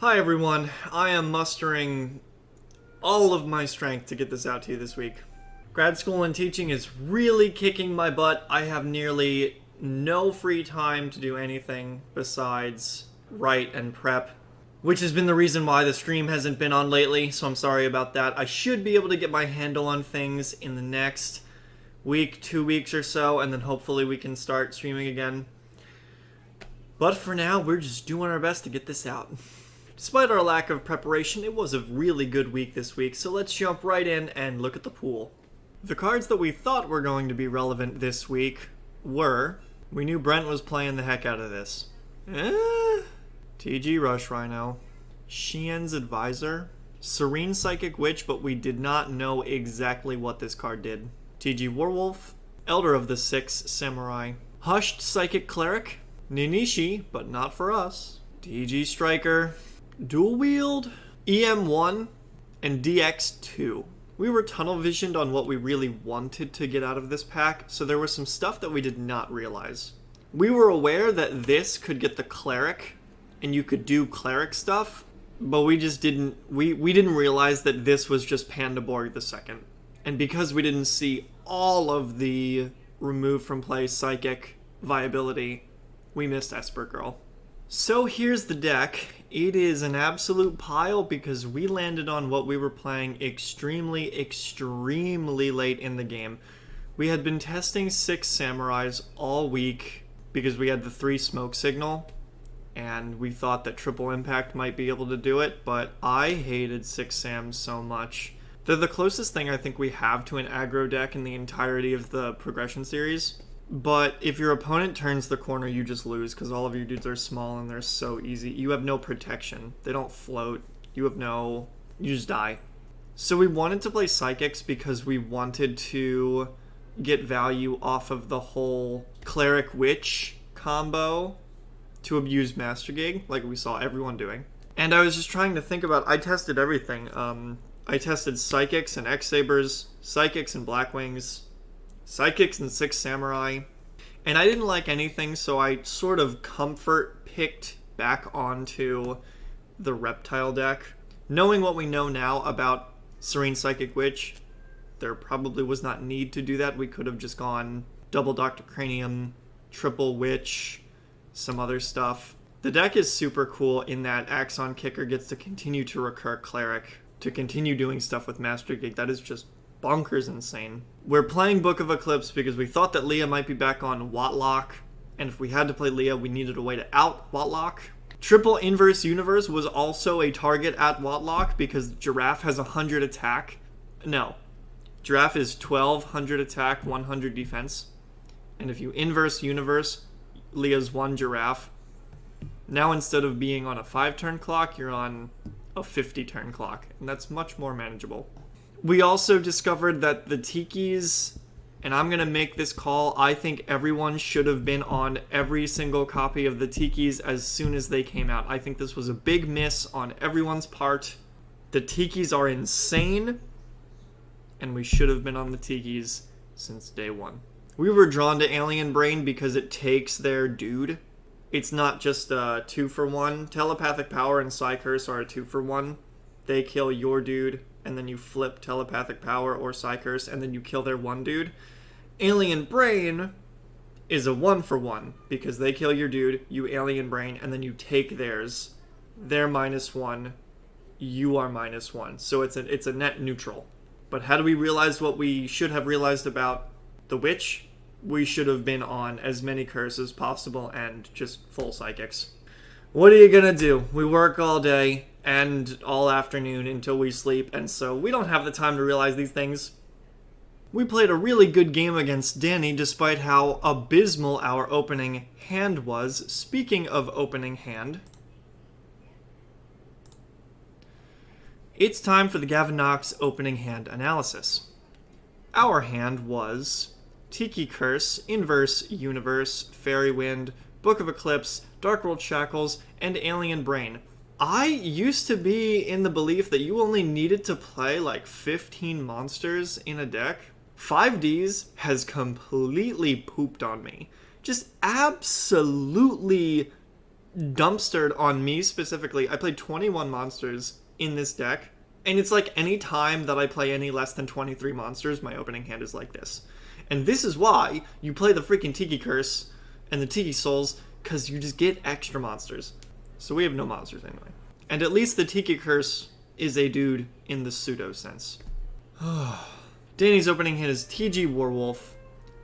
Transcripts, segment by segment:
Hi everyone, I am mustering all of my strength to get this out to you this week. Grad school and teaching is really kicking my butt. I have nearly no free time to do anything besides write and prep, which has been the reason why the stream hasn't been on lately, so I'm sorry about that. I should be able to get my handle on things in the next week, 2 weeks or so, and then hopefully we can start streaming again. But for now, we're just doing our best to get this out. Despite our lack of preparation, it was a really good week this week, so let's jump right in and look at the pool. The cards that we thought were going to be relevant this week were... We knew Brent was playing the heck out of this. TG Rush Rhino, Xian's Advisor, Serene Psychic Witch, but we did not know exactly what this card did. TG Warwolf, Elder of the Six Samurai, Hushed Psychic Cleric, Ninishi, but not for us, TG Striker, Dual Wield, EM1, and DX2. We were tunnel visioned on what we really wanted to get out of this pack, so there was some stuff that we did not realize. We were aware that this could get the Cleric, and you could do Cleric stuff, but we just didn't, we didn't realize that this was just Pandaborg the Second. And because we didn't see all of the remove from play Psychic viability, we missed Esper Girl. So here's the deck. It is an absolute pile because we landed on what we were playing extremely late in the game. We had been testing 6 Samurais all week because we had the 3 smoke signal, and we thought that Triple Impact might be able to do it, but I hated 6 Sams so much. They're the closest thing I think we have to an aggro deck in the entirety of the progression series. But if your opponent turns the corner, you just lose because all of your dudes are small and they're so easy. You have no protection. They don't float. You just die. So we wanted to play Psychics because we wanted to get value off of the whole Cleric Witch combo to abuse Master Gig, like we saw everyone doing. And I was just trying to think about, I tested everything. I tested Psychics and X-Sabers, Psychics and Blackwings, Psychics and 6 Samurai, and I didn't like anything, so I sort of comfort picked back onto the Reptile deck. Knowing what we know now about Serene Psychic Witch, there probably was not need to do that. We could have just gone double Dr. Cranium, triple Witch, some other stuff. The deck is super cool in that Axon Kicker gets to continue to recur Cleric, to continue doing stuff with Master Gig. That is just bonkers insane. We're playing Book of Eclipse because we thought that Leah might be back on Watlock, and if we had to play Leah, we needed a way to out Watlock. Triple Inverse Universe was also a target at Watlock because Giraffe has 100 attack. No. Giraffe is 1200 attack, 100 defense. And if you Inverse Universe, Leah's 1 Giraffe. Now instead of being on a 5-turn clock, you're on a 50-turn clock, and that's much more manageable. We also discovered that the Tikis, and I'm going to make this call, I think everyone should have been on every single copy of the Tikis as soon as they came out. I think this was a big miss on everyone's part. The Tikis are insane, and we should have been on the Tikis since day one. We were drawn to Alien Brain because it takes their dude. It's not just a 2-for-1. Telepathic Power and Psy Curse are a 2-for-1. They kill your dude, and then you flip Telepathic Power or Psy Curse, and then you kill their one dude. Alien Brain is a 1-for-1, because they kill your dude, you Alien Brain, and then you take theirs. They're -1, you are -1. So it's a net neutral. But how do we realize what we should have realized about the Witch? We should have been on as many curses as possible and just full Psychics. What are you gonna do? We work all day and all afternoon until we sleep, and so we don't have the time to realize these things. We played a really good game against Danny despite how abysmal our opening hand was. Speaking of opening hand, it's time for the Gavin Knox opening hand analysis. Our hand was Tiki Curse, Inverse Universe, Fairy Wind, Book of Eclipse, Dark World Shackles, and Alien Brain. I used to be in the belief that you only needed to play like 15 monsters in a deck. 5Ds has completely pooped on me. Just absolutely dumpstered on me specifically. I played 21 monsters in this deck, and it's like any time that I play any less than 23 monsters, my opening hand is like this. And this is why you play the freaking Tiki Curse and the Tiki Souls, because you just get extra monsters. So we have no monsters anyway. And at least the Tiki Curse is a dude in the pseudo sense. Danny's opening hand is TG Warwolf,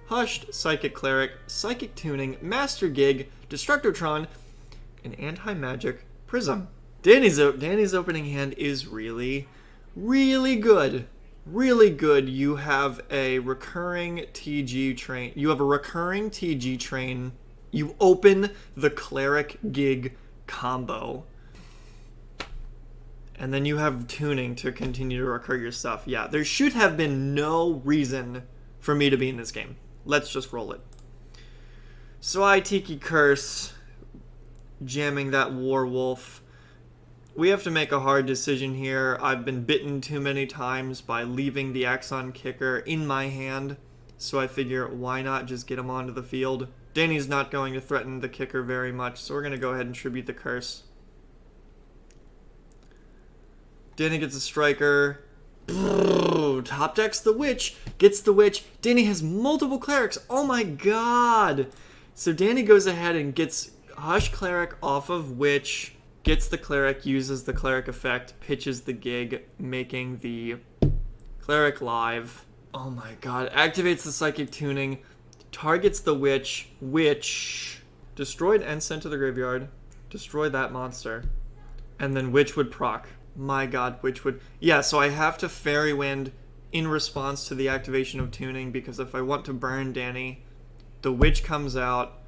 Hushed, Psychic Cleric, Psychic Tuning, Master Gig, Destructotron, and Anti-Magic Prism. Danny's opening hand is really, really good. Really good. You have a recurring TG train. You open the Cleric Gig combo. And then you have tuning to continue to recur your stuff. Yeah, there should have been no reason for me to be in this game. Let's just roll it. So I Tiki Curse, jamming that Warwolf. We have to make a hard decision here. I've been bitten too many times by leaving the Axon Kicker in my hand. So I figure, why not just get him onto the field? Danny's not going to threaten the Kicker very much, so we're going to go ahead and tribute the Curse. Danny gets a Striker. Top decks the Witch. Gets the Witch. Danny has multiple Clerics. Oh my god. So Danny goes ahead and gets Hush Cleric off of Witch. Gets the Cleric, uses the Cleric effect, pitches the Gig, making the Cleric live. Oh my god. Activates the Psychic Tuning. Targets the Witch. Witch. Destroyed and sent to the graveyard. Destroy that monster. And then Witch would proc. My god, Witch would... Yeah, so I have to Fairy Wind in response to the activation of Tuning, because if I want to burn Danny, the Witch comes out,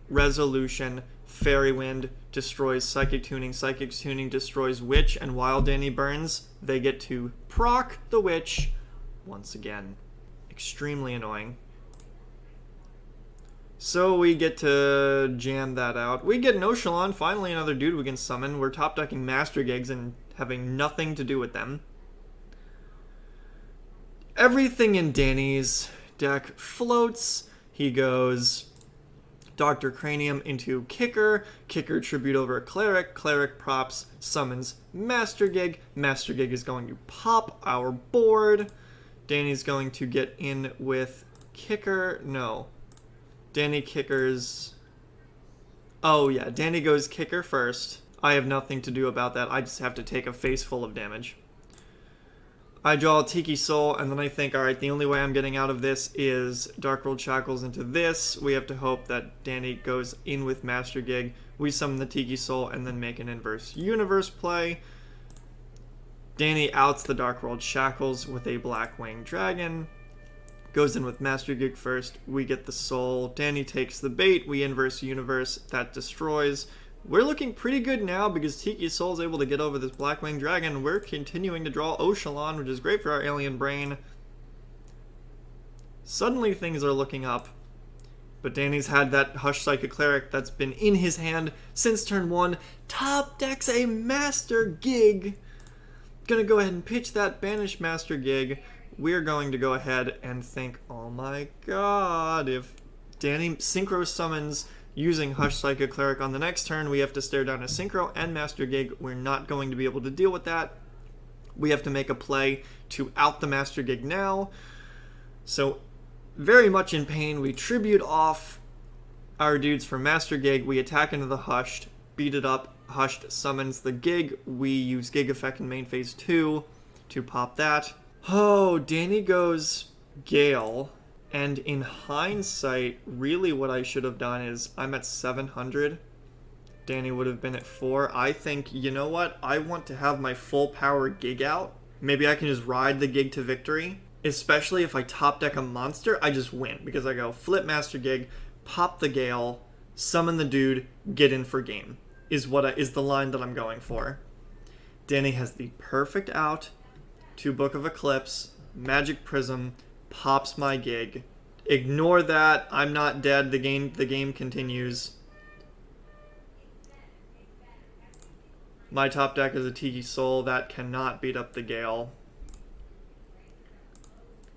Resolution, Fairy Wind, destroys Psychic Tuning destroys Witch, and while Danny burns, they get to proc the Witch once again. Extremely annoying. So we get to jam that out. We get Noshalon, finally another dude we can summon. We're top decking Master Gigs and having nothing to do with them. Everything in Danny's deck floats. He goes Dr. Cranium into Kicker. Kicker tribute over a Cleric. Cleric props, summons Master Gig. Master Gig is going to pop our board. Danny's going to get in with Kicker. No. Danny Kickers. Oh yeah, Danny goes Kicker first. I have nothing to do about that. I just have to take a face full of damage. I draw a Tiki Soul, and then I think, alright, the only way I'm getting out of this is Dark World Shackles into this. We have to hope that Danny goes in with Master Gig. We summon the Tiki Soul, and then make an Inverse Universe play. Danny outs the Dark World Shackles with a Black Winged Dragon. Goes in with Master Gig first. We get the Soul. Danny takes the bait. We Inverse Universe. That destroys. We're looking pretty good now because Tiki Soul is able to get over this Black Winged Dragon. We're continuing to draw Oshalon, which is great for our alien brain. Suddenly things are looking up. But Danny's had that Hush Psychic Cleric that's been in his hand since turn 1. Top decks a Master Gig. Gonna go ahead and pitch that Banish Master Gig. We're going to go ahead and think, oh my god, if Danny Synchro summons using Hush Psychic Cleric on the next turn, we have to stare down a Synchro and Master Gig. We're not going to be able to deal with that. We have to make a play to out the Master Gig now. So, very much in pain, we tribute off our dudes for Master Gig. We attack into the Hushed, beat it up. Hushed summons the Gig. We use Gig effect in main phase 2 to pop that. Oh, Danny goes Gale. And in hindsight, really what I should have done is, I'm at 700. Danny would have been at 4. I think, you know what? I want to have my full power Gig out. Maybe I can just ride the Gig to victory. Especially if I top deck a monster, I just win. Because I go flip Master Gig, pop the Gale, summon the dude, get in for game. Is the line that I'm going for. Danny has the perfect out to Book of Eclipse, Magic Prism, pops my Gig. Ignore that. I'm not dead. The game continues. My top deck is a Tiki Soul. That cannot beat up the Gale.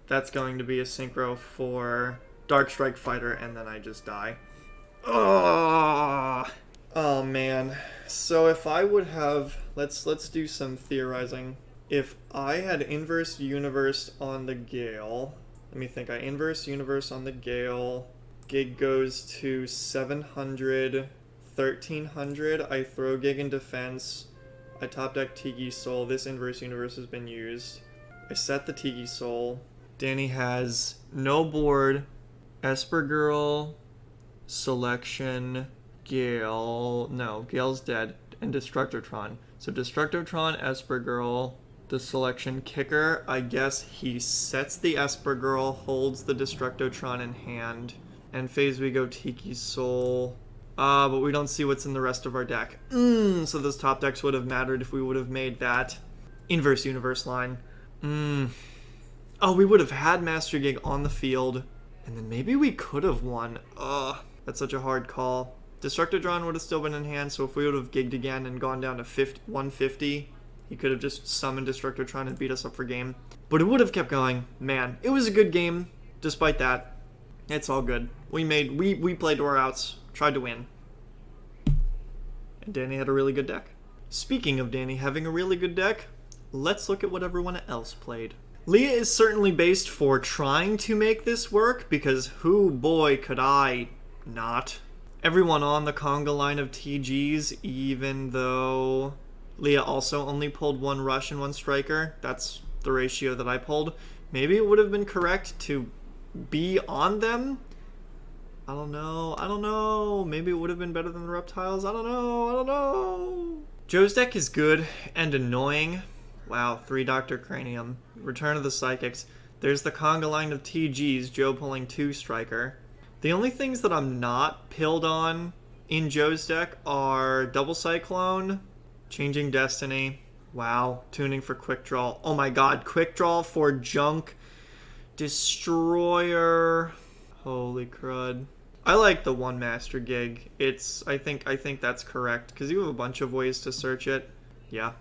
That's going to be a Synchro for Dark Strike Fighter, and then I just die. Oh, Oh man. So if I would have, let's do some theorizing. If I had inverse universe on the Gale, let me think. I inverse universe on the Gale. Gig goes to 700, 1300. I throw Gig in defense. I top deck Tiki Soul. This inverse universe has been used. I set the Tiki Soul. Danny has no board. Esper Girl, Selection, Gale. No, Gale's dead. And Destructotron. So Destructotron, Esper Girl, the Selection Kicker. I guess he sets the Esper Girl, holds the Destructotron in hand. And phase we go Tiki Soul. But we don't see what's in the rest of our deck. So those top decks would have mattered if we would have made that inverse universe line. Oh, we would have had Master Gig on the field. And then maybe we could have won. That's such a hard call. Destructodron would have still been in hand, so if we would have gigged again and gone down to 150, he could have just summoned Destructotron and beat us up for game. But it would have kept going. Man, it was a good game, despite that. It's all good. We played to our outs, tried to win. And Danny had a really good deck. Speaking of Danny having a really good deck, let's look at what everyone else played. Leah is certainly based for trying to make this work, because who boy could I not. Everyone on the conga line of TGs, even though Leah also only pulled one rush and one striker. That's the ratio that I pulled. Maybe it would have been correct to be on them. I don't know. Maybe it would have been better than the reptiles. I don't know. Joe's deck is good and annoying. Wow, 3 Dr. Cranium. Return of the Psychics. There's the conga line of TGs, Joe pulling 2 striker. The only things that I'm not pilled on in Joe's deck are Double Cyclone, Changing Destiny. Wow, tuning for Quick Draw. Oh my god, Quick Draw for Junk Destroyer. Holy crud. I like the 1 Master Gig. I think that's correct, because you have a bunch of ways to search it. Yeah.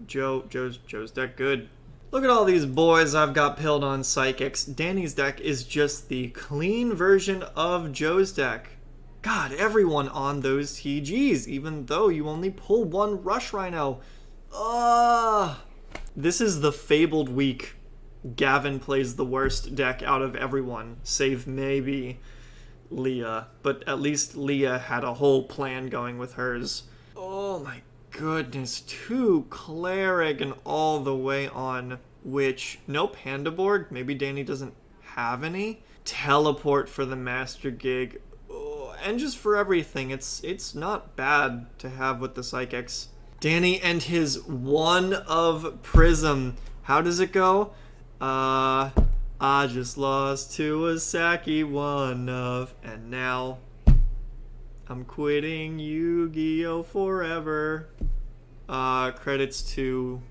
Joe's deck good. Look at all these boys I've got pilled on Psychics. Danny's deck is just the clean version of Joe's deck. God, everyone on those TGs, even though you only pull 1 Rush Rhino. This is the fabled week. Gavin plays the worst deck out of everyone, save maybe Leah. But at least Leah had a whole plan going with hers. Oh my goodness, 2 Cleric and all the way on, which, no Panda board, maybe Danny doesn't have any. Teleport for the Master Gig, and just for everything, it's not bad to have with the Psychics. Danny and his 1 of Prism. How does it go? I just lost to a Saki 1 of, and now I'm quitting Yu-Gi-Oh! Forever. Credits to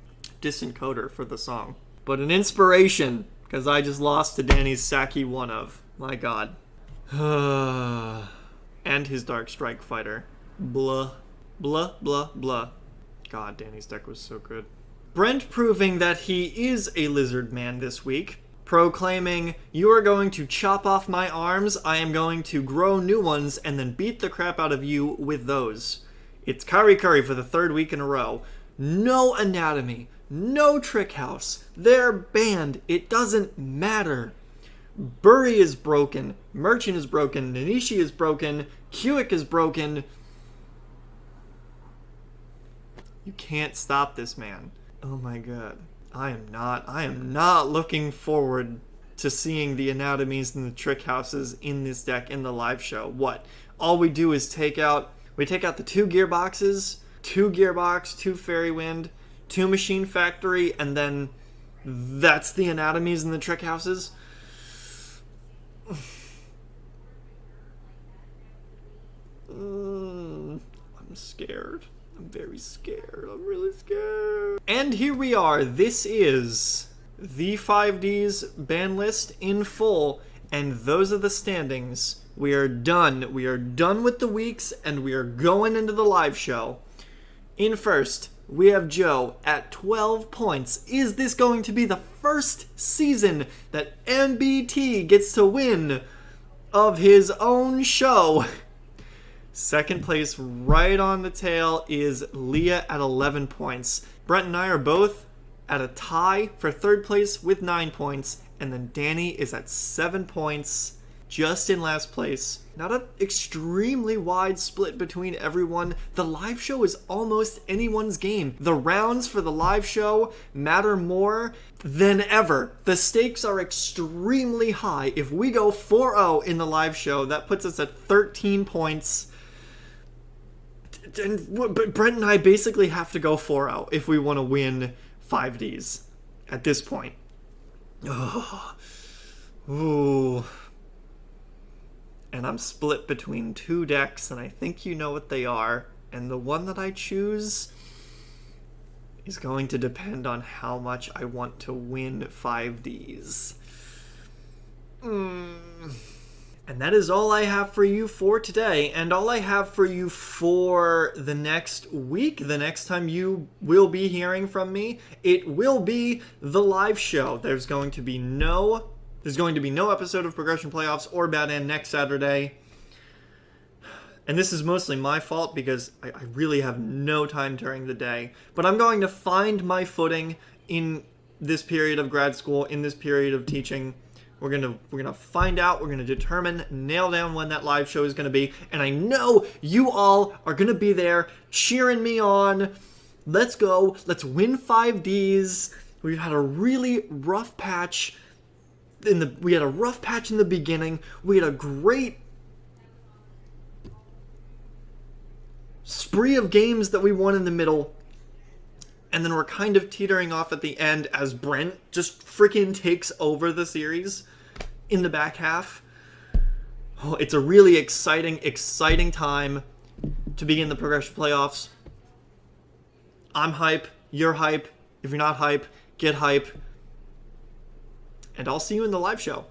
Distant Coder for the song. But an inspiration, because I just lost to Danny's Saki 1 of. My god. And his Dark Strike Fighter. Blah. Blah, blah, blah. God, Danny's deck was so good. Brent proving that he is a lizard man this week. Proclaiming, "You are going to chop off my arms, I am going to grow new ones, and then beat the crap out of you with those." It's Kari Curry for the 3rd week in a row. No anatomy, no trick house. They're banned. It doesn't matter. Burry is broken. Merchant is broken. Nanishi is broken. Kuik is broken. You can't stop this man. Oh my god. I am not looking forward to seeing the anatomies and the trick houses in this deck in the live show. What? All we do is take out the 2 gearboxes, 2 gearbox, 2 fairy wind, 2 machine factory, and then that's the anatomies and the trick houses. I'm scared. I'm very scared. I'm really scared. And here we are. This is the 5D's ban list in full, and those are the standings. We are done. We are done with the weeks, and we are going into the live show. In first, we have Joe at 12 points. Is this going to be the first season that MBT gets to win of his own show? Second place, right on the tail, is Leah at 11 points. Brent and I are both at a tie for third place with 9 points. And then Danny is at 7 points, just in last place. Not an extremely wide split between everyone. The live show is almost anyone's game. The rounds for the live show matter more than ever. The stakes are extremely high. If we go 4-0 in the live show, that puts us at 13 points. And Brent and I basically have to go 4-0 if we want to win 5Ds at this point. Oh. Ooh. And I'm split between 2 decks, and I think you know what they are. And the one that I choose is going to depend on how much I want to win 5Ds. And that is all I have for you for today, and all I have for you for the next week. The next time you will be hearing from me, it will be the live show. There's going to be no episode of Progression Playoffs or Bad End next Saturday. And this is mostly my fault because I really have no time during the day. But I'm going to find my footing in this period of grad school, in this period of teaching. We're gonna find out, we're gonna determine, nail down when that live show is gonna be, and I know you all are gonna be there cheering me on. Let's go, let's win 5Ds. We've had a really rough patch in the beginning. We had a great spree of games that we won in the middle. And then we're kind of teetering off at the end as Brent just freaking takes over the series in the back half. Oh, it's a really exciting time to be in the Progression Playoffs. I'm hype. You're hype. If you're not hype, get hype. And I'll see you in the live show.